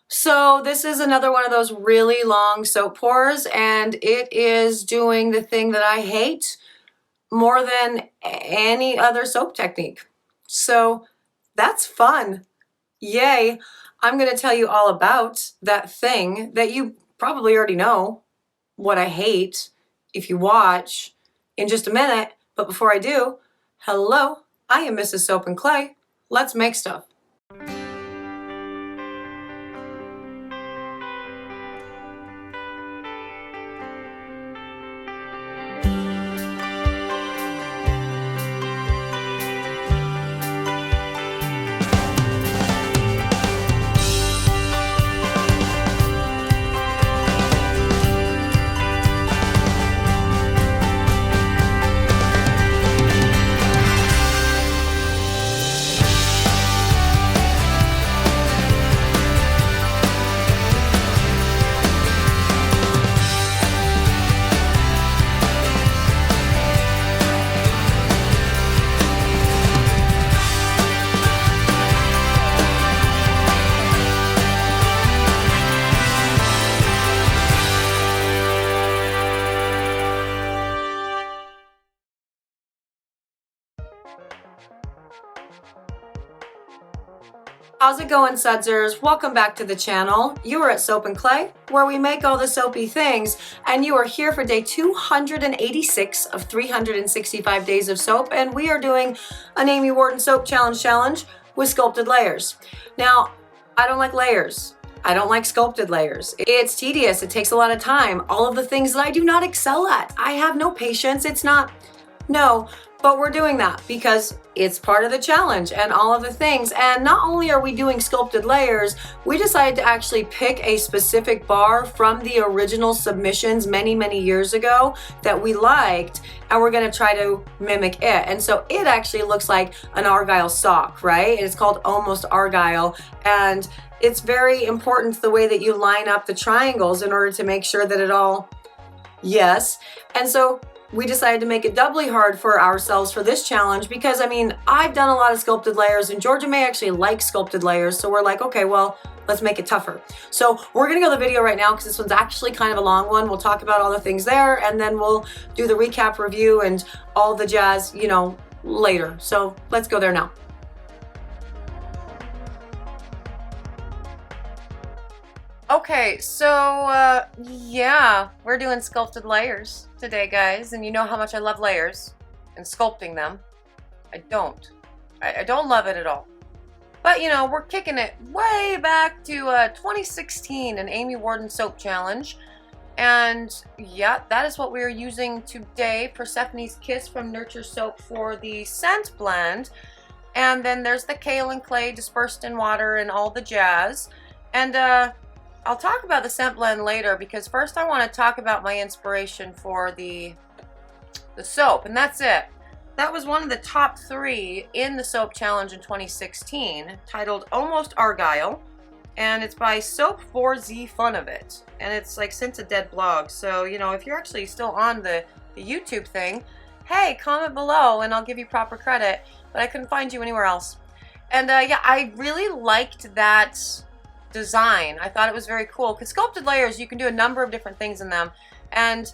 So this is another one of those really long soap pours, and it is doing the thing that I hate more than any other soap technique. So that's fun. Yay. I'm going to tell you all about that thing that you probably already know what I hate if you watch in just a minute. But before I do, hello, I am Mrs. Soap and Clay. Let's make stuff. How's it going, sudsers? Welcome back to the channel. You are at Soap and Clay, where we make all the soapy things, and you are here for day 286 of 365 days of soap, and we are doing an Amy Warden Soap Challenge with sculpted layers. Now, I don't like layers. I don't like sculpted layers. It's tedious. It takes a lot of time. All of the things that I do not excel at. I have no patience. No, but we're doing that because it's part of the challenge and all of the things. And not only are we doing sculpted layers, we decided to actually pick a specific bar from the original submissions many years ago that we liked, and we're gonna try to mimic it. And so it actually looks like an argyle sock, right? It's called Almost Argyle, and it's very important the way that you line up the triangles in order to make sure that it all, yes. And so we decided to make it doubly hard for ourselves for this challenge because, I mean, I've done a lot of sculpted layers and Georgia May actually likes sculpted layers. So we're like, okay, well, let's make it tougher. So we're gonna go to the video right now because this one's actually kind of a long one. We'll talk about all the things there and then we'll do the recap review and all the jazz, you know, later. So let's go there now. Okay, so yeah, we're doing sculpted layers today, guys, and you know how much I love layers and sculpting them. I don't love it at all. But you know, we're kicking it way back to 2016, an Amy Warden Soap Challenge. And yeah, that is what we are using today. Persephone's Kiss from Nurture Soap for the scent blend. And then there's the kale and clay dispersed in water and all the jazz. And I'll talk about the scent blend later because first I want to talk about my inspiration for the soap, and that's it. That was one of the top 3 in the soap challenge in 2016, titled Almost Argyle, and it's by Soap4Z Fun of It, and it's like since a dead blog. So you know, if you're actually still on the YouTube thing, hey, comment below and I'll give you proper credit. But I couldn't find you anywhere else. And yeah, I really liked that design. I thought it was very cool because sculpted layers, you can do a number of different things in them, and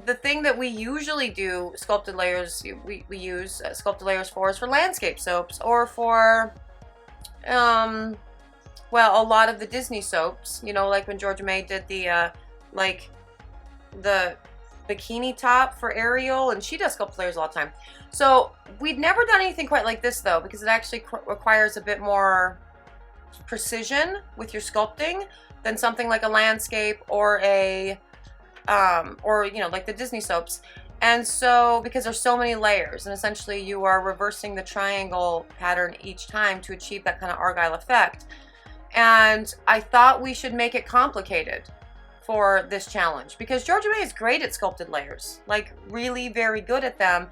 the thing that we usually do sculpted layers, we use sculpted layers for is for landscape soaps or for well, a lot of the Disney soaps, you know, like when Georgia May did the like the bikini top for Ariel, and she does sculpted layers all the time. So we'd never done anything quite like this though, because it actually requires a bit more precision with your sculpting than something like a landscape or a or you know, like the Disney soaps. And so because there's so many layers, and essentially you are reversing the triangle pattern each time to achieve that kind of argyle effect. And I thought we should make it complicated for this challenge because Georgia May is great at sculpted layers, like really very good at them,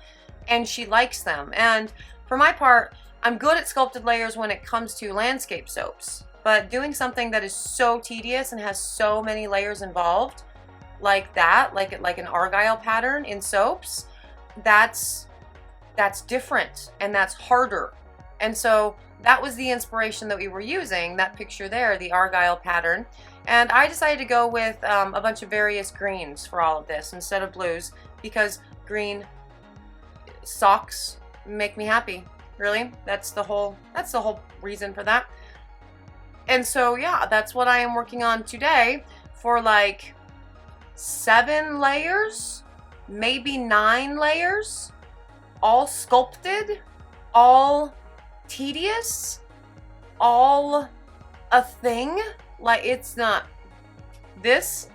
and she likes them. And for my part, I'm good at sculpted layers when it comes to landscape soaps, but doing something that is so tedious and has so many layers involved, like that, like an argyle pattern in soaps, that's different and that's harder. And so that was the inspiration that we were using, that picture there, the argyle pattern. And I decided to go with a bunch of various greens for all of this instead of blues, because green socks make me happy. Really, that's the whole reason for that. And so yeah, that's what I am working on today for like 7 layers, maybe 9 layers, all sculpted, all tedious, all a thing. Like, it's not, this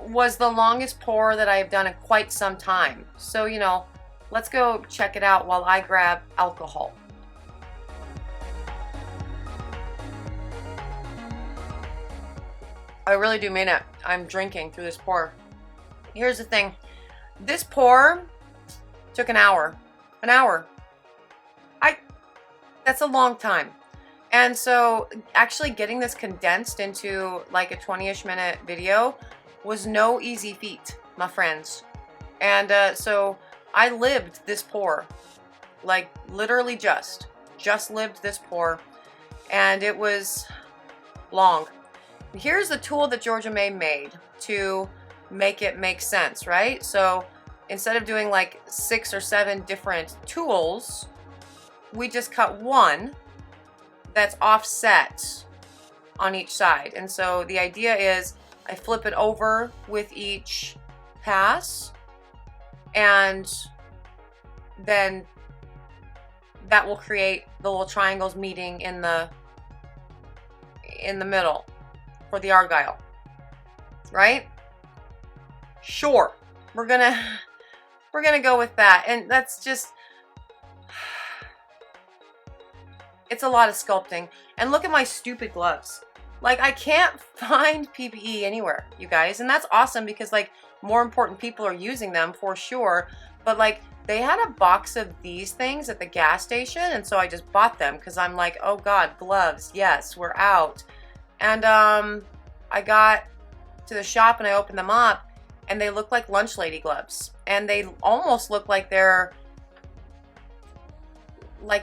was the longest pour that I've done in quite some time. So, you know, let's go check it out while I grab alcohol. I really do mean it. I'm drinking through this pour. Here's the thing. This pour took an hour. An hour. That's a long time. And so actually getting this condensed into like a 20-ish minute video was no easy feat, my friends. And so I lived this pour. Like literally just lived this pour. And it was long. Here's the tool that Georgia May made to make it make sense, right? So instead of doing like 6 or 7 different tools, we just cut one that's offset on each side. And so the idea is I flip it over with each pass, and then that will create the little triangles meeting in the middle for the argyle, right? Sure, we're gonna go with that. And that's just, it's a lot of sculpting. And look at my stupid gloves. Like, I can't find PPE anywhere, you guys. And that's awesome because like more important people are using them for sure. But like they had a box of these things at the gas station, and so I just bought them because I'm like, oh God, gloves, yes, we're out. And I got to the shop and I opened them up, and they look like lunch lady gloves, and they almost look like there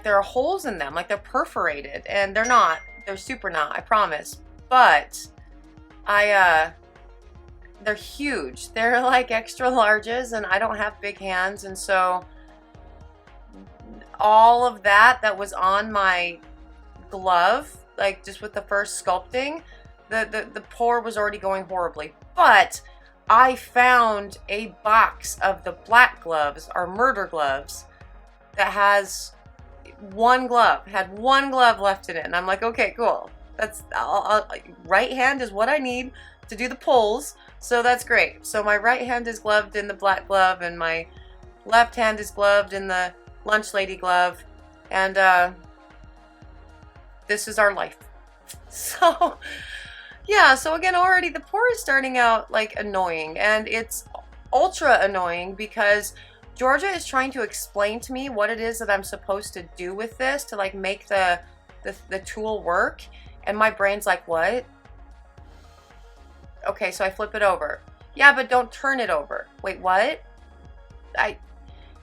are holes in them, like they're perforated, and they're not. They're super not, I promise. But they're huge. They're like extra larges, and I don't have big hands, and so all of that was on my glove, like just with the first sculpting, the pour was already going horribly. But I found a box of the black gloves, our murder gloves, that has one glove, had one glove left in it, and I'm like, okay, cool. That's right hand is what I need to do the pulls, so that's great. So my right hand is gloved in the black glove, and my left hand is gloved in the lunch lady glove, and this is our life. So yeah, so again, already the pour is starting out like annoying, and it's ultra annoying because Georgia is trying to explain to me what it is that I'm supposed to do with this to like make the tool work, and my brain's like, what? Okay, so I flip it over. Yeah, but don't turn it over. Wait, what?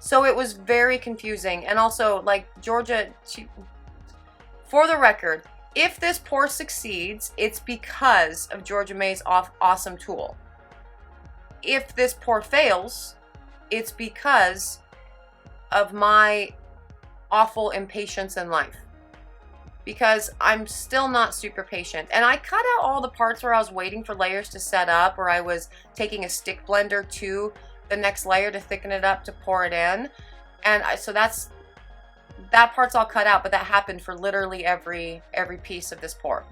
So it was very confusing. And also, like, Georgia, for the record, if this pour succeeds, it's because of Georgia May's awesome tool. If this pour fails, it's because of my awful impatience in life. Because I'm still not super patient. And I cut out all the parts where I was waiting for layers to set up, or I was taking a stick blender to the next layer to thicken it up to pour it in. And so that part's all cut out, but that happened for literally every piece of this pour.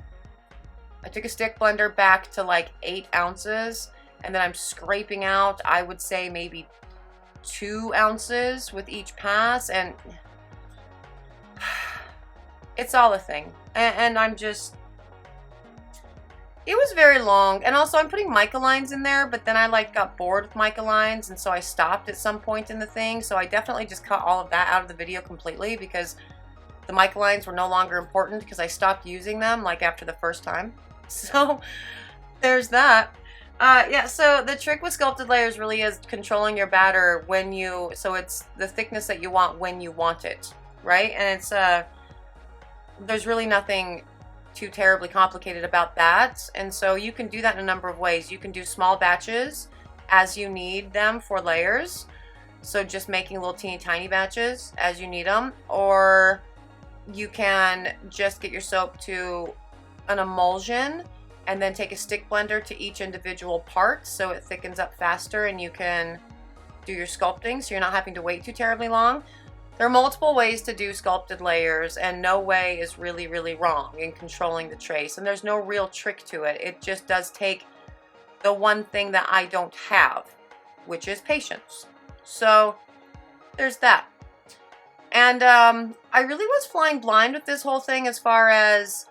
I took a stick blender back to like 8 ounces, and then I'm scraping out, I would say maybe 2 ounces with each pass, and it's all a thing. And I'm just, it was very long. And also I'm putting mica lines in there, but then I like got bored with mica lines, and so I stopped at some point in the thing. So I definitely just cut all of that out of the video completely because the mica lines were no longer important because I stopped using them like after the first time. So there's that. Yeah, so the trick with sculpted layers really is controlling your batter so it's the thickness that you want when you want it, right? And it's there's really nothing too terribly complicated about that. And so you can do that in a number of ways. You can do small batches as you need them for layers. So just making little teeny tiny batches as you need them. Or you can just get your soap to an emulsion and then take a stick blender to each individual part so it thickens up faster and you can do your sculpting so you're not having to wait too terribly long. There are multiple ways to do sculpted layers, and no way is really, really wrong in controlling the trace. And there's no real trick to it. It just does take the one thing that I don't have, which is patience. So there's that. And I really was flying blind with this whole thing as far as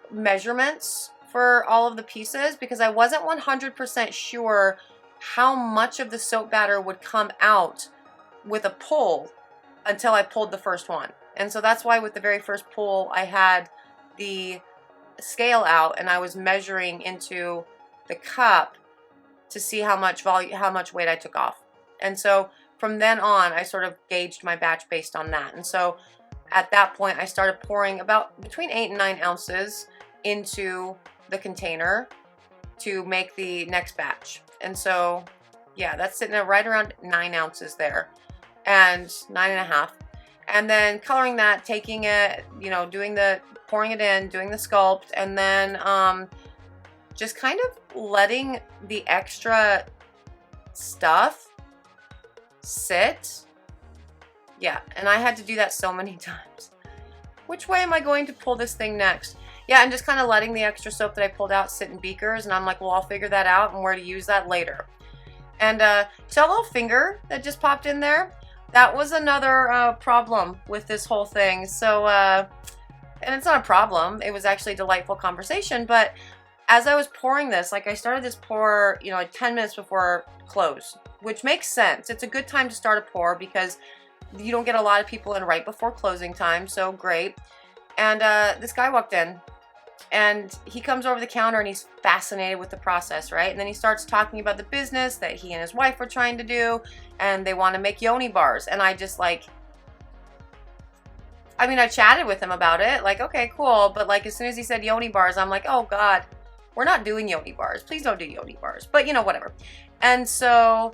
measurements for all of the pieces, because I wasn't 100% sure how much of the soap batter would come out with a pull until I pulled the first one. And so that's why with the very first pull I had the scale out and I was measuring into the cup to see how much weight I took off. And so from then on I sort of gauged my batch based on that. And so at that point I started pouring about between 8 and 9 ounces into the container to make the next batch. And so yeah, that's sitting at right around 9 ounces there, and 9.5. And then coloring that, taking it, you know, pouring it in, doing the sculpt, and then just kind of letting the extra stuff sit. Yeah, and I had to do that so many times. Which way am I going to pull this thing next? Yeah, and just kind of letting the extra soap that I pulled out sit in beakers, and I'm like, well, I'll figure that out and where to use that later. And saw a little finger that just popped in there. That was another problem with this whole thing. So, and it's not a problem. It was actually a delightful conversation. But as I was pouring this, like I started this pour, you know, like 10 minutes before close, which makes sense. It's a good time to start a pour because you don't get a lot of people in right before closing time. So great. And this guy walked in. And he comes over the counter and he's fascinated with the process, right? And then he starts talking about the business that he and his wife were trying to do, and they want to make yoni bars. And I just like, I mean, I chatted with him about it, like, okay, cool. But like, as soon as he said yoni bars, I'm like, oh God, we're not doing yoni bars. Please don't do yoni bars. But you know, whatever. And so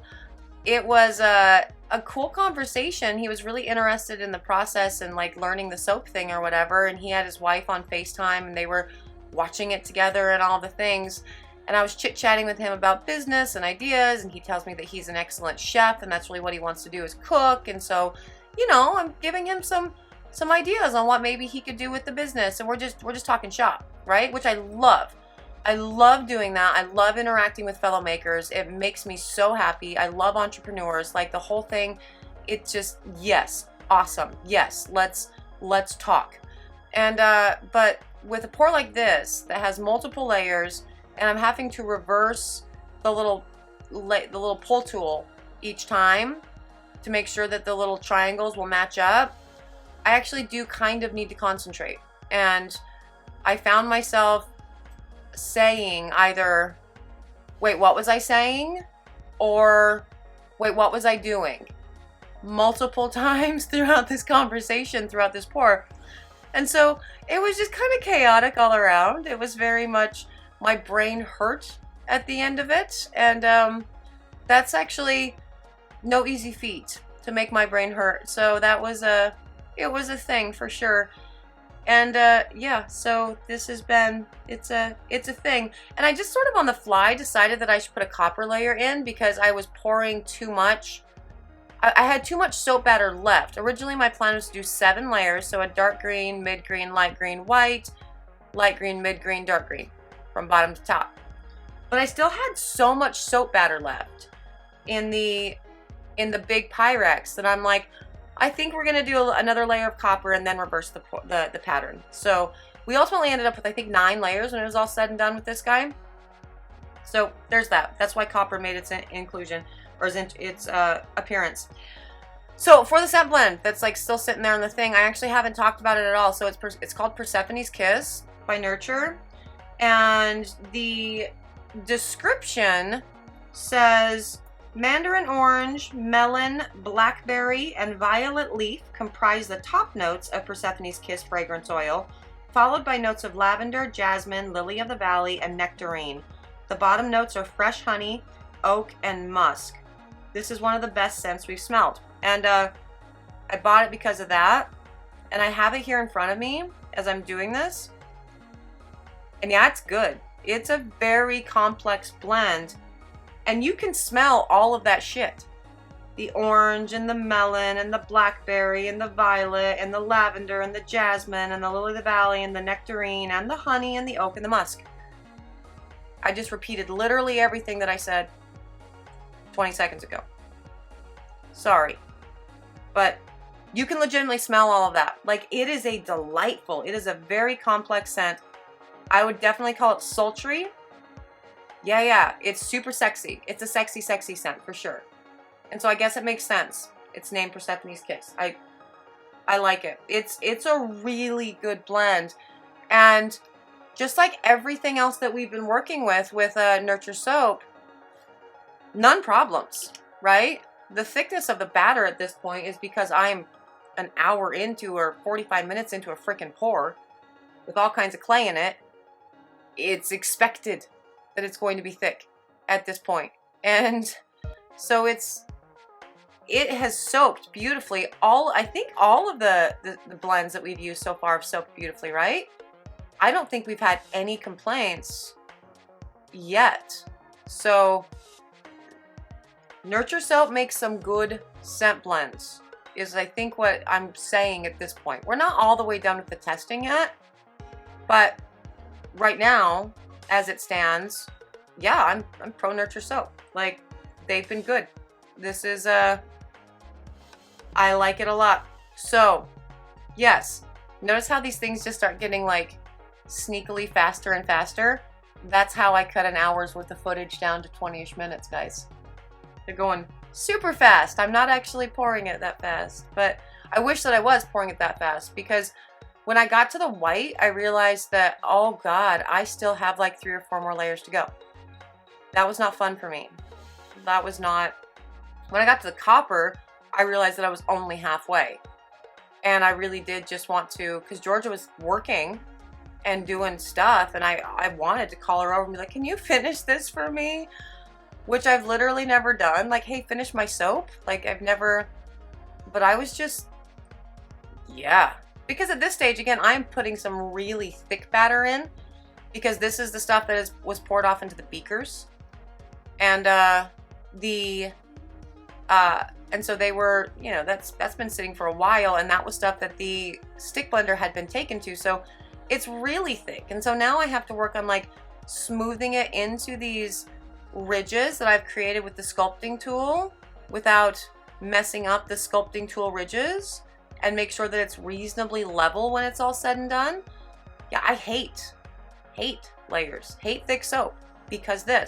it was a cool conversation. He was really interested in the process and like learning the soap thing or whatever. And he had his wife on FaceTime and they were watching it together and all the things. And I was chit-chatting with him about business and ideas, and he tells me that he's an excellent chef and that's really what he wants to do is cook. And so, you know, I'm giving him some ideas on what maybe he could do with the business, and we're just talking shop, right? Which I love. I love doing that. I love interacting with fellow makers. It makes me so happy. I love entrepreneurs. Like the whole thing, it just, yes, awesome. Yes, let's talk. And but with a pour like this that has multiple layers, and I'm having to reverse the little pull tool each time to make sure that the little triangles will match up, I actually do kind of need to concentrate. And I found myself saying either, wait, what was I saying? Or, wait, what was I doing? Multiple times throughout this conversation, throughout this pour. And so it was just kind of chaotic all around. It was very much, my brain hurt at the end of it. And that's actually no easy feat, to make my brain hurt. So that was it was a thing for sure. And yeah, so this has been, it's a thing. And I just sort of on the fly decided that I should put a copper layer in because I was pouring too much. I had too much soap batter left. Originally my plan was to do 7 layers, so a dark green, mid green, light green, white, light green, mid green, dark green, from bottom to top. But I still had so much soap batter left in the big Pyrex that I'm like, I think we're gonna do another layer of copper and then reverse the pattern. So we ultimately ended up with, I think, 9 layers when it was all said and done with this guy. So there's that. That's why copper made its inclusion, or its appearance. So for the scent blend that's like still sitting there on the thing, I actually haven't talked about it at all. So it's called Persephone's Kiss by Nurture, and the description says Mandarin orange, melon, blackberry, and violet leaf comprise the top notes of Persephone's Kiss fragrance oil, followed by notes of lavender, jasmine, lily of the valley, and nectarine. The bottom notes are fresh honey, oak, and musk. This is one of the best scents we've smelled. And I bought it because of that. And I have it here in front of me as I'm doing this. And yeah, it's good. It's a very complex blend. And you can smell all of that shit. The orange and the melon and the blackberry and the violet and the lavender and the jasmine and the lily of the valley and the nectarine and the honey and the oak and the musk. I just repeated literally everything that I said 20 seconds ago. Sorry. But you can legitimately smell all of that. Like, it is a delightful, it is a very complex scent. I would definitely call it sultry. Yeah, it's super sexy. It's a sexy, sexy scent for sure. And so I guess it makes sense. It's named Persephone's Kiss. I like it. It's a really good blend. And just like everything else that we've been working with Nurture Soap, none problems, right? The thickness of the batter at this point is because I'm an hour into or 45 minutes into a freaking pour with all kinds of clay in it. It's expected that it's going to be thick at this point. And so it has soaked beautifully. I think all of the blends that we've used so far have soaked beautifully, right? I don't think we've had any complaints yet. So Nurture Soap makes some good scent blends, is I think what I'm saying at this point. We're not all the way done with the testing yet, but right now, as it stands, yeah, I'm pro Nurture Soap. Like, they've been good. This is I like it a lot. So, yes, notice how these things just start getting like sneakily faster and faster. That's how I cut an hour's worth of footage down to 20-ish minutes, guys. They're going super fast. I'm not actually pouring it that fast, but I wish that I was pouring it that fast, because when I got to the white, I realized that, oh God, I still have like 3 or 4 more layers to go. That was not fun for me. That was not... When I got to the copper, I realized that I was only halfway. And I really did just want to, because Georgia was working and doing stuff, and I wanted to call her over and be like, can you finish this for me? Which I've literally never done. Like, hey, finish my soap? Like, I've never... But I was just... Yeah. Because at this stage, again, I'm putting some really thick batter in, because this is the stuff that was poured off into the beakers. And and so they were, you know, that's been sitting for a while, and that was stuff that the stick blender had been taken to. So it's really thick. And so now I have to work on like smoothing it into these ridges that I've created with the sculpting tool without messing up the sculpting tool ridges, and make sure that it's reasonably level when it's all said and done. Yeah, I hate layers, hate thick soap, because the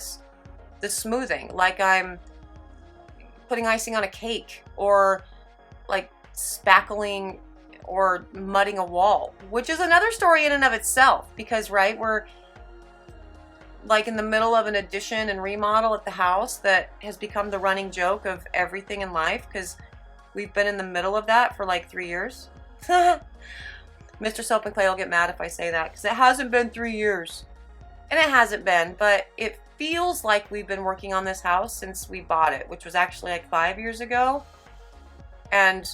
smoothing, like I'm putting icing on a cake, or like spackling or mudding a wall, which is another story in and of itself, because right, we're like in the middle of an addition and remodel at the house that has become the running joke of everything in life, because we've been in the middle of that for like 3 years. Mr. Soap and Clay will get mad if I say that, because it hasn't been 3 years. And it hasn't been, but it feels like we've been working on this house since we bought it, which was actually like 5 years ago. And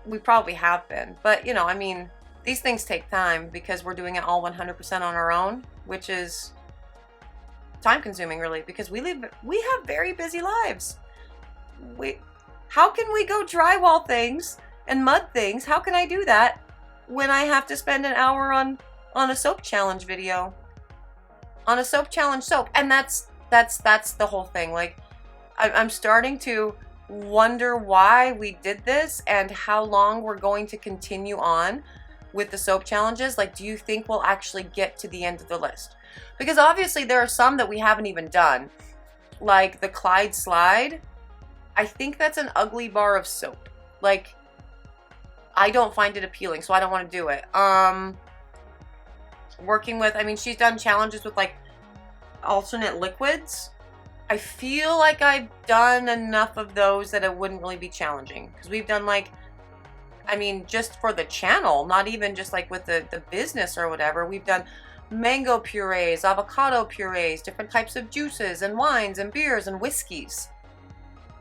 we probably have been. But, you know, I mean, these things take time, because we're doing it all 100% on our own, which is time consuming, really, because we have very busy lives. How can we go drywall things and mud things? How can I do that when I have to spend an hour on a soap challenge video? On a soap challenge soap. And that's the whole thing. Like, I'm starting to wonder why we did this and how long we're going to continue on with the soap challenges. Like, do you think we'll actually get to the end of the list? Because obviously there are some that we haven't even done. Like the Clyde Slide. I think that's an ugly bar of soap. Like, I don't find it appealing, so I don't want to do it. Working with, I mean, she's done challenges with like alternate liquids. I feel like I've done enough of those that it wouldn't really be challenging, because we've done like, I mean, just for the channel, not even just like with the business or whatever, we've done mango purees, avocado purees, different types of juices and wines and beers and whiskeys,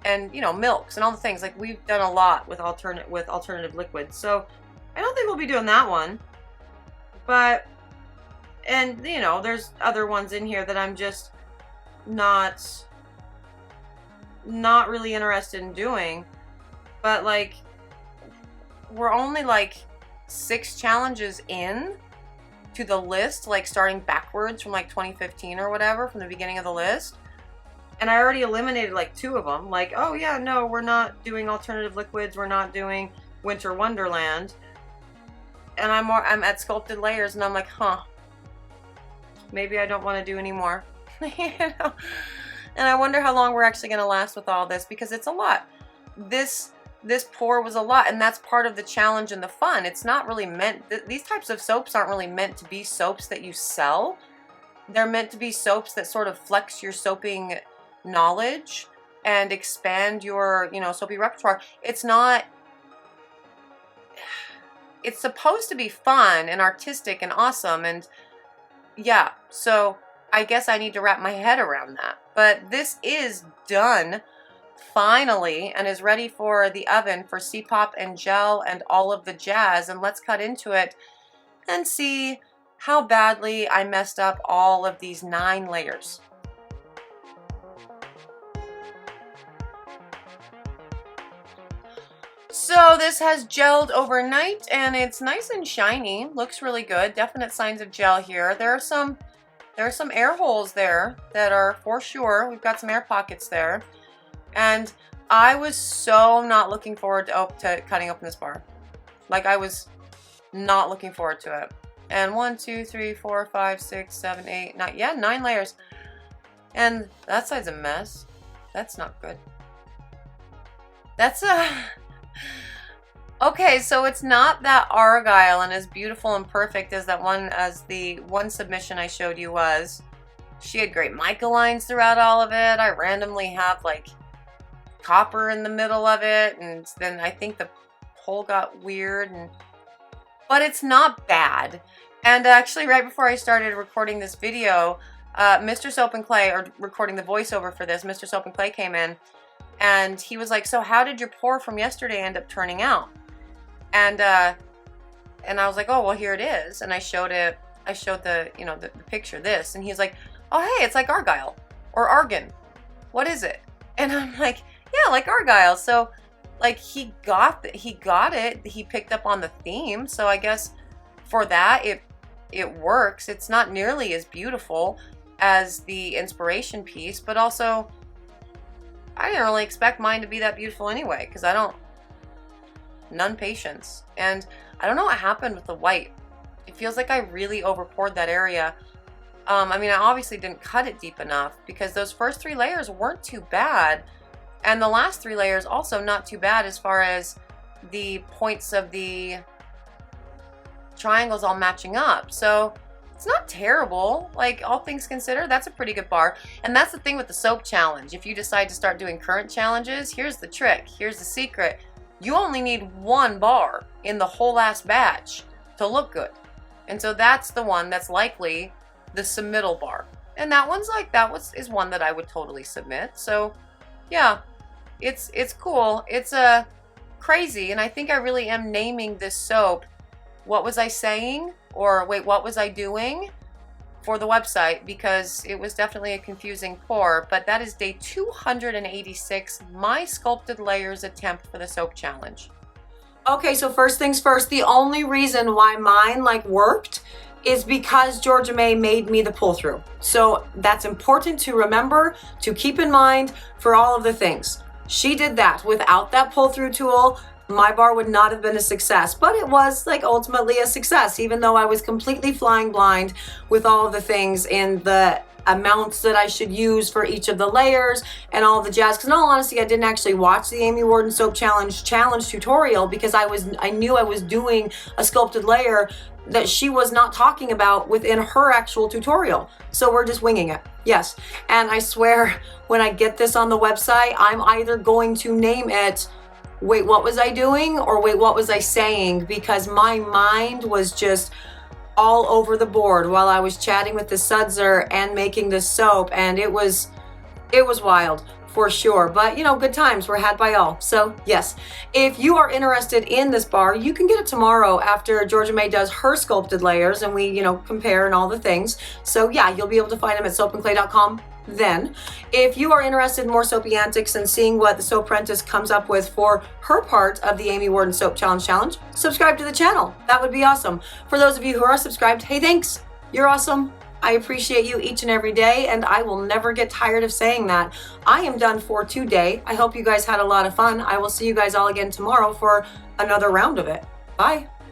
and, you know, milks and all the things. Like, we've done a lot with alternative liquids. So I don't think we'll be doing that one. But, and, you know, there's other ones in here that I'm just not really interested in doing. But, like, we're only like 6 challenges in to the list, like starting backwards from like 2015 or whatever, from the beginning of the list. And I already eliminated like 2 of them. Like, oh yeah, no, we're not doing alternative liquids. We're not doing Winter Wonderland. And I'm at Sculpted Layers, and I'm like, huh, maybe I don't want to do anymore. You know? And I wonder how long we're actually going to last with all this, because it's a lot. This pour was a lot, and that's part of the challenge and the fun. It's not really meant, these types of soaps aren't really meant to be soaps that you sell. They're meant to be soaps that sort of flex your soaping knowledge and expand your, you know, soapy repertoire. It's not, it's supposed to be fun and artistic and awesome, and yeah, so I guess I need to wrap my head around that. But this is done finally and is ready for the oven for C-pop and gel and all of the jazz. And let's cut into it and see how badly I messed up all of these 9 layers. So this has gelled overnight, and it's nice and shiny. Looks really good. Definite signs of gel here. There are some air holes there that are for sure. We've got some air pockets there. And I was so not looking forward to cutting open this bar. Like, I was not looking forward to it. And 1, 2, 3, 4, 5, 6, 7, 8, 9. Yeah, 9 layers. And that side's a mess. That's not good. That's okay, so it's not that argyle and as beautiful and perfect as the one submission I showed you was. She had great mica lines throughout all of it. I randomly have like copper in the middle of it, and then I think the hole got weird, but it's not bad. And actually, right before I started recording this video, Mr. Soap and Clay, or recording the voiceover for this, Mr. Soap and Clay came in, and he was like, so how did your pour from yesterday end up turning out? And I was like, oh, well, here it is. And I showed the, you know, the picture, this, and he's like, oh, hey, it's like argyle or argan. What is it? And I'm like, yeah, like argyle. So like he got it. He picked up on the theme. So I guess for that, it works. It's not nearly as beautiful as the inspiration piece, but also I didn't really expect mine to be that beautiful anyway, because none patience. And I don't know what happened with the white. It feels like I really over poured that area. I mean, I obviously didn't cut it deep enough, because those first 3 layers weren't too bad. And the last 3 layers also not too bad as far as the points of the triangles all matching up. So it's not terrible. Like, all things considered, that's a pretty good bar. And that's the thing with the soap challenge. If you decide to start doing current challenges, here's the trick. Here's the secret. You only need 1 bar in the whole last batch to look good. And so that's the one that's likely the submittal bar. And that one's like, is one that I would totally submit. So yeah, it's cool. It's crazy. And I think I really am naming this soap What Was I Saying? Or wait, What Was I Doing? For the website, because it was definitely a confusing pour. But that is day 286, my Sculpted Layers attempt for the soap challenge. Okay, so first things first, the only reason why mine like worked is because Georgia May made me the pull through. So that's important to remember, to keep in mind for all of the things. She did that. Without that pull through tool, my bar would not have been a success, but it was like ultimately a success, even though I was completely flying blind with all of the things in the amounts that I should use for each of the layers and all the jazz. Because in all honesty, I didn't actually watch the Amy Warden Soap Challenge tutorial because I knew I was doing a sculpted layer that she was not talking about within her actual tutorial. So we're just winging it. Yes. And I swear when I get this on the website, I'm either going to name it wait, what was I doing? Or wait, what was I saying? Because my mind was just all over the board while I was chatting with the sudser and making this soap, and it was wild for sure. But you know, good times were had by all. So yes, if you are interested in this bar, you can get it tomorrow after Georgia May does her sculpted layers and we, you know, compare and all the things. So yeah, you'll be able to find them at soapandclay.com. Then, if you are interested in more soapy antics and seeing what the Soap Apprentice comes up with for her part of the Amy Warden Soap Challenge, subscribe to the channel. That would be awesome. For those of you who are subscribed, hey, thanks. You're awesome. I appreciate you each and every day, and I will never get tired of saying that. I am done for today. I hope you guys had a lot of fun. I will see you guys all again tomorrow for another round of it. Bye.